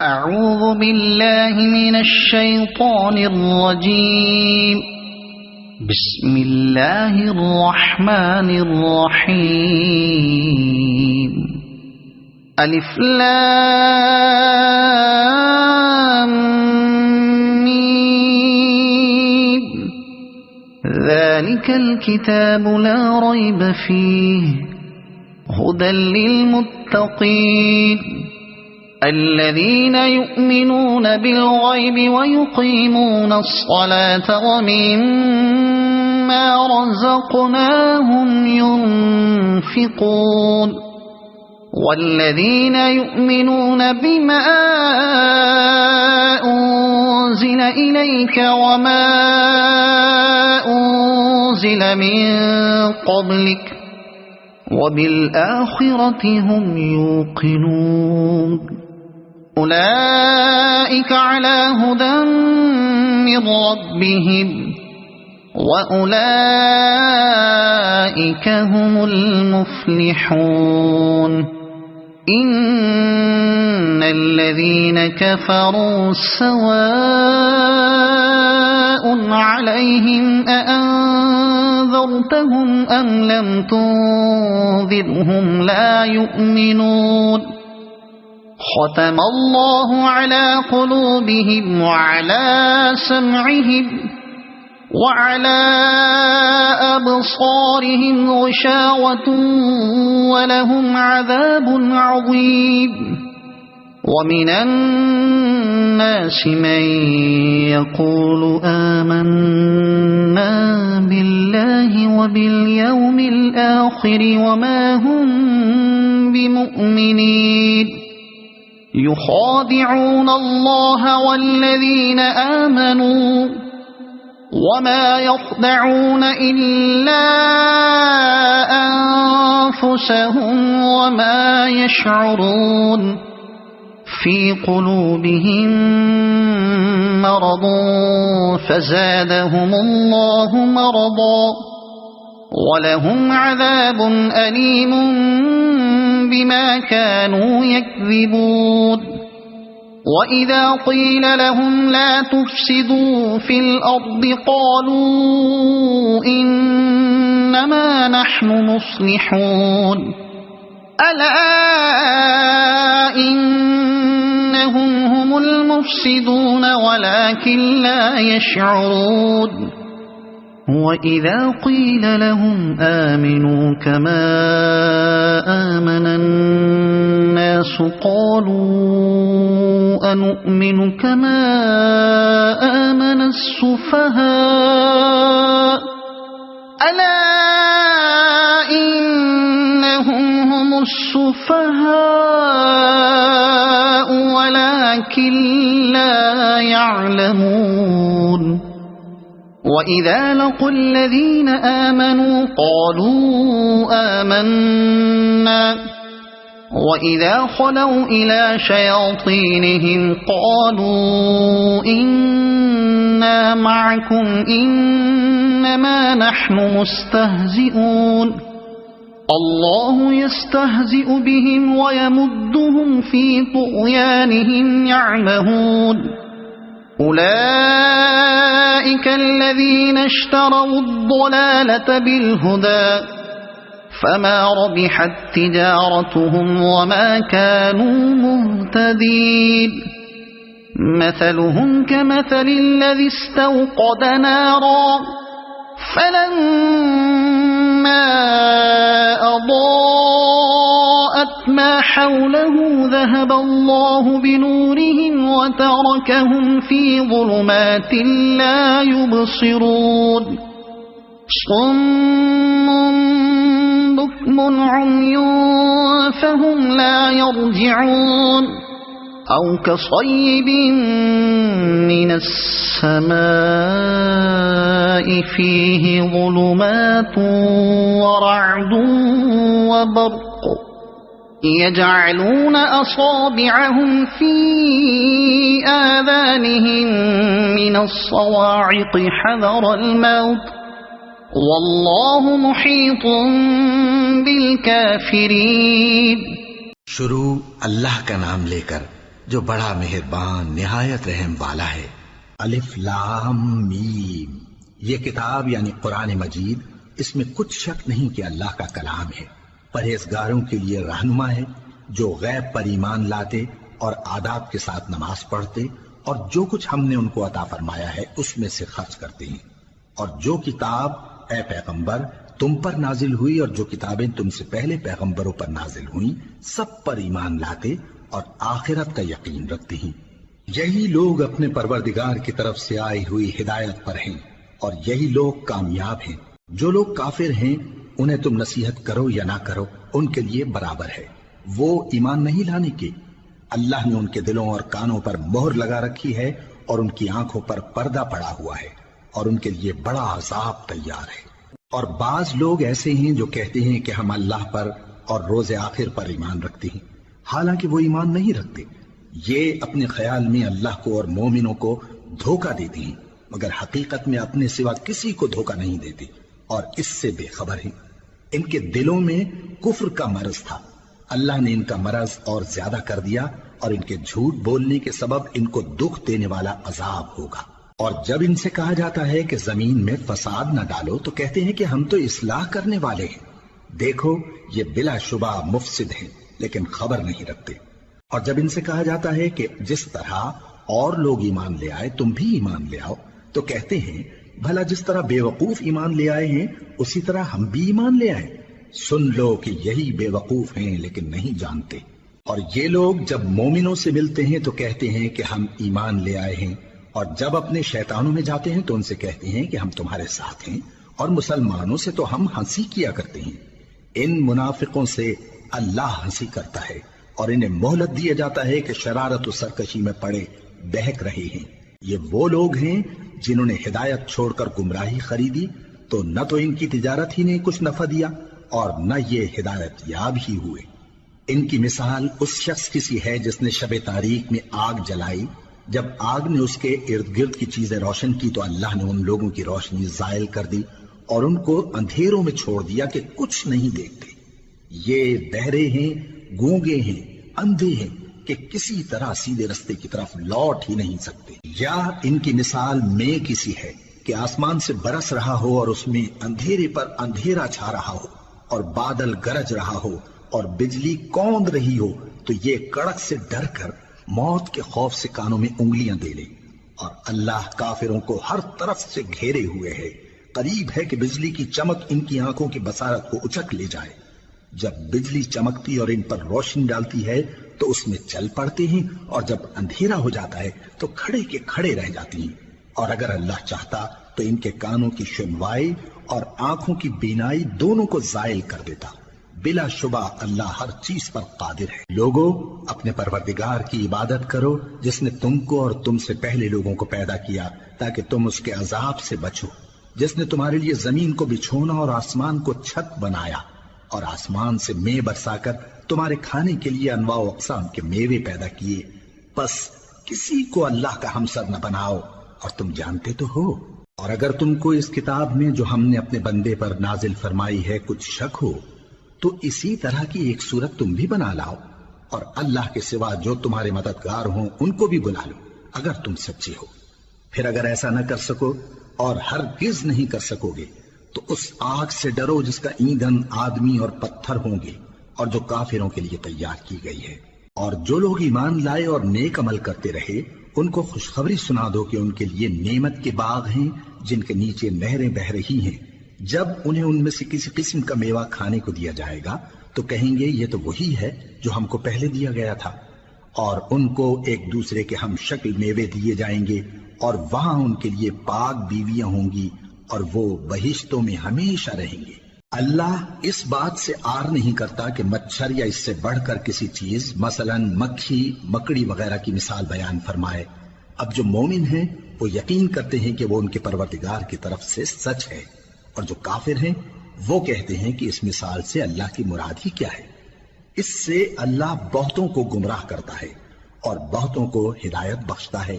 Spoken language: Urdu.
أعوذ بالله من الشيطان الرجيم. بسم الله الرحمن الرحيم. ألف لام ميم. ذلك الكتاب لا ريب فيه هدى للمتقين الذين يؤمنون بالغيب ويقيمون الصلاة ومما رزقناهم ينفقون والذين يؤمنون بما أنزل إليك وما أنزل من قبلك وبالآخرة هم يوقنون أولئك على هدى من ربهم وأولئك هم المفلحون إن الذين كفروا سواء عليهم أأنذرتهم أم لم تنذرهم لا يؤمنون ختم الله على قلوبهم وعلى سمعهم وعلى أبصارهم غشاوة ولهم عذاب عظيم ومن الناس من يقول آمنا بالله وباليوم الآخر وما هم بمؤمنين يخادعون الله والذين آمنوا وما يخدعون إلا أنفسهم وما يشعرون في قلوبهم مرض فزادهم الله مرضا ولهم عذاب أليم بما كانوا يكذبون وإذا قيل لهم لا تفسدوا في الأرض قالوا إنما نحن مصلحون ألا إنهم هم المفسدون ولكن لا يشعرون وإذا قيل لهم آمنوا كما آمن الناس قالوا أنؤمن كما آمن السفهاء ألا إنهم هم السفهاء ولكن لا يعلمون وإذا لقوا الذين آمنوا قالوا آمنا وإذا خلوا إلى شياطينهم قالوا إنا معكم إنما نحن مستهزئون الله يستهزئ بهم ويمدهم في طغيانهم يعمهون أولئك الذين اشتروا الضلالة بالهدى فما ربحت تجارتهم وما كانوا مهتدين مثلهم كمثل الذي استوقد نارا فلما أضاءت ما حوله ذهب الله بنورهم وتركهم في ظلمات لا يبصرون صم بكم عمي فهم لا يرجعون أو كصيب من السماء فيه ظلمات ورعد وبرق يجعلون أصابعهم في آذانهم من الصواعق حذر الموت والله محيط بالكافرين شروع اللہ کا نام لے کر جو بڑا مہربان نہایت رحم والا ہے۔ الف لام میم، یہ کتاب یعنی قرآن مجید، اس میں کچھ شک نہیں کہ اللہ کا کلام ہے، پرہیزگاروں کے لیے رہنما ہے، جو غیب پر ایمان لاتے اور آداب کے ساتھ نماز پڑھتے اور جو کچھ ہم نے ان کو عطا فرمایا ہے اس میں سے خرچ کرتے ہیں، اور جو کتاب اے پیغمبر تم پر نازل ہوئی اور جو کتابیں تم سے پہلے پیغمبروں پر نازل ہوئیں سب پر ایمان لاتے اور آخرت کا یقین رکھتے ہیں۔ یہی لوگ اپنے پروردگار کی طرف سے آئی ہوئی ہدایت پر ہیں اور یہی لوگ کامیاب ہیں۔ جو لوگ کافر ہیں انہیں تم نصیحت کرو یا نہ کرو ان کے لیے برابر ہے، وہ ایمان نہیں لانے کے۔ اللہ نے ان کے دلوں اور کانوں پر مہر لگا رکھی ہے اور ان کی آنکھوں پر پردہ پڑا ہوا ہے اور ان کے لیے بڑا عذاب تیار ہے۔ اور بعض لوگ ایسے ہیں جو کہتے ہیں کہ ہم اللہ پر اور روز آخر پر ایمان رکھتے ہیں، حالانکہ وہ ایمان نہیں رکھتے۔ یہ اپنے خیال میں اللہ کو اور مومنوں کو دھوکہ دیتے ہیں، مگر حقیقت میں اپنے سوا کسی کو دھوکہ نہیں دیتے اور اس سے بے خبر ہیں۔ ان کے دلوں میں کفر کا مرض تھا، اللہ نے ان کا مرض اور زیادہ کر دیا اور ان کے جھوٹ بولنے کے سبب ان کو دکھ دینے والا عذاب ہوگا۔ اور جب ان سے کہا جاتا ہے کہ زمین میں فساد نہ ڈالو تو کہتے ہیں کہ ہم تو اصلاح کرنے والے ہیں۔ دیکھو یہ بلا شبہ مفسد ہیں لیکن خبر نہیں رکھتے۔ اور جب ان سے کہا جاتا ہے کہ جس طرح اور لوگ ایمان لے آئے تم بھی ایمان لے آؤ تو کہتے ہیں بھلا جس طرح بے وقوف ایمان لے آئے ہیں اسی طرح ہم بھی ایمان لے آئیں۔ سن لو کہ یہی بے وقوف ہیں لیکن نہیں جانتے۔ اور یہ لوگ جب مومنوں سے ملتے ہیں تو کہتے ہیں کہ ہم ایمان لے آئے ہیں، اور جب اپنے شیطانوں میں جاتے ہیں تو ان سے کہتے ہیں کہ ہم تمہارے ساتھ ہیں، اور مسلمانوں سے تو ہم ہنسی کیا کرتے ہیں۔ ان منافقوں سے اللہ ہنسی کرتا ہے اور انہیں مہلت دیا جاتا ہے کہ شرارت و سرکشی میں پڑے بہک رہے ہیں۔ یہ وہ لوگ ہیں جنہوں نے ہدایت چھوڑ کر گمراہی خریدی تو نہ تو ان کی تجارت ہی نے کچھ نفع دیا اور نہ یہ ہدایت یاب ہی ہوئے۔ ان کی مثال اس شخص کی سی ہے جس نے شب تاریک میں آگ جلائی، جب آگ نے اس کے ارد گرد کی چیزیں روشن کی تو اللہ نے ان لوگوں کی روشنی زائل کر دی اور ان کو اندھیروں میں چھوڑ دیا کہ کچھ نہیں دیکھتے۔ یہ بہرے ہیں، گونگے ہیں، اندھے ہیں کہ کسی طرح سیدھے رستے کی طرف لوٹ ہی نہیں سکتے۔ یا ان کی مثال میں کسی ہے کہ آسمان سے برس رہا ہو اور اس میں اندھیرے پر اندھیرا چھا رہا ہو اور بادل گرج رہا ہو اور بجلی کوند رہی ہو تو یہ کڑک سے ڈر کر موت کے خوف سے کانوں میں انگلیاں دے لے۔ اور اللہ کافروں کو ہر طرف سے گھیرے ہوئے ہے، قریب ہے کہ بجلی کی چمک ان کی آنکھوں کی بصارت کو اچک لے جائے۔ جب بجلی چمکتی اور ان پر روشنی ڈالتی ہے تو اس میں چل پڑتے ہیں، اور جب اندھیرا ہو جاتا ہے تو کھڑے کے کھڑے رہ جاتی ہیں۔ اور اگر اللہ چاہتا تو ان کے کانوں کی سنوائی اور آنکھوں کی بینائی دونوں کو زائل کر دیتا۔ بلا شبہ اللہ ہر چیز پر قادر ہے۔ لوگو اپنے پروردگار کی عبادت کرو جس نے تم کو اور تم سے پہلے لوگوں کو پیدا کیا تاکہ تم اس کے عذاب سے بچو، جس نے تمہارے لیے زمین کو بچھونا اور آسمان کو چھت بنایا اور آسمان سے مے برسا کر تمہارے کھانے کے لیے انواع و اقسام کے میوے پیدا کیے۔ بس کسی کو اللہ کا ہمسر نہ بناؤ اور تم جانتے تو ہو۔ اور اگر تم کو اس کتاب میں جو ہم نے اپنے بندے پر نازل فرمائی ہے کچھ شک ہو تو اسی طرح کی ایک صورت تم بھی بنا لاؤ، اور اللہ کے سوا جو تمہارے مددگار ہوں ان کو بھی بلا لو اگر تم سچے ہو۔ پھر اگر ایسا نہ کر سکو اور ہرگز نہیں کر سکو گے تو اس آگ سے ڈرو جس کا ایندھن آدمی اور پتھر ہوں گے اور جو کافروں کے لیے تیار کی گئی ہے۔ اور جو لوگ ایمان لائے اور نیک عمل کرتے رہے ان کو خوشخبری سنا دو کہ ان کے لیے نعمت کے باغ ہیں جن کے نیچے نہریں بہہ رہی ہیں۔ جب انہیں ان میں سے کسی قسم کا میوہ کھانے کو دیا جائے گا تو کہیں گے یہ تو وہی ہے جو ہم کو پہلے دیا گیا تھا، اور ان کو ایک دوسرے کے ہم شکل میوے دیے جائیں گے اور وہاں ان کے لیے پاک بیویاں ہوں گی اور وہ بہشتوں میں ہمیشہ رہیں گے۔ اللہ اس بات سے آر نہیں کرتا کہ مچھر یا اس سے بڑھ کر کسی چیز مثلا مکھی مکڑی وغیرہ کی مثال بیان فرمائے۔ اب جو مومن ہیں وہ یقین کرتے ہیں کہ وہ ان کے پروردگار کی طرف سے سچ ہے، اور جو کافر ہیں وہ کہتے ہیں کہ اس مثال سے اللہ کی مراد ہی کیا ہے۔ اس سے اللہ بہتوں کو گمراہ کرتا ہے اور بہتوں کو ہدایت بخشتا ہے۔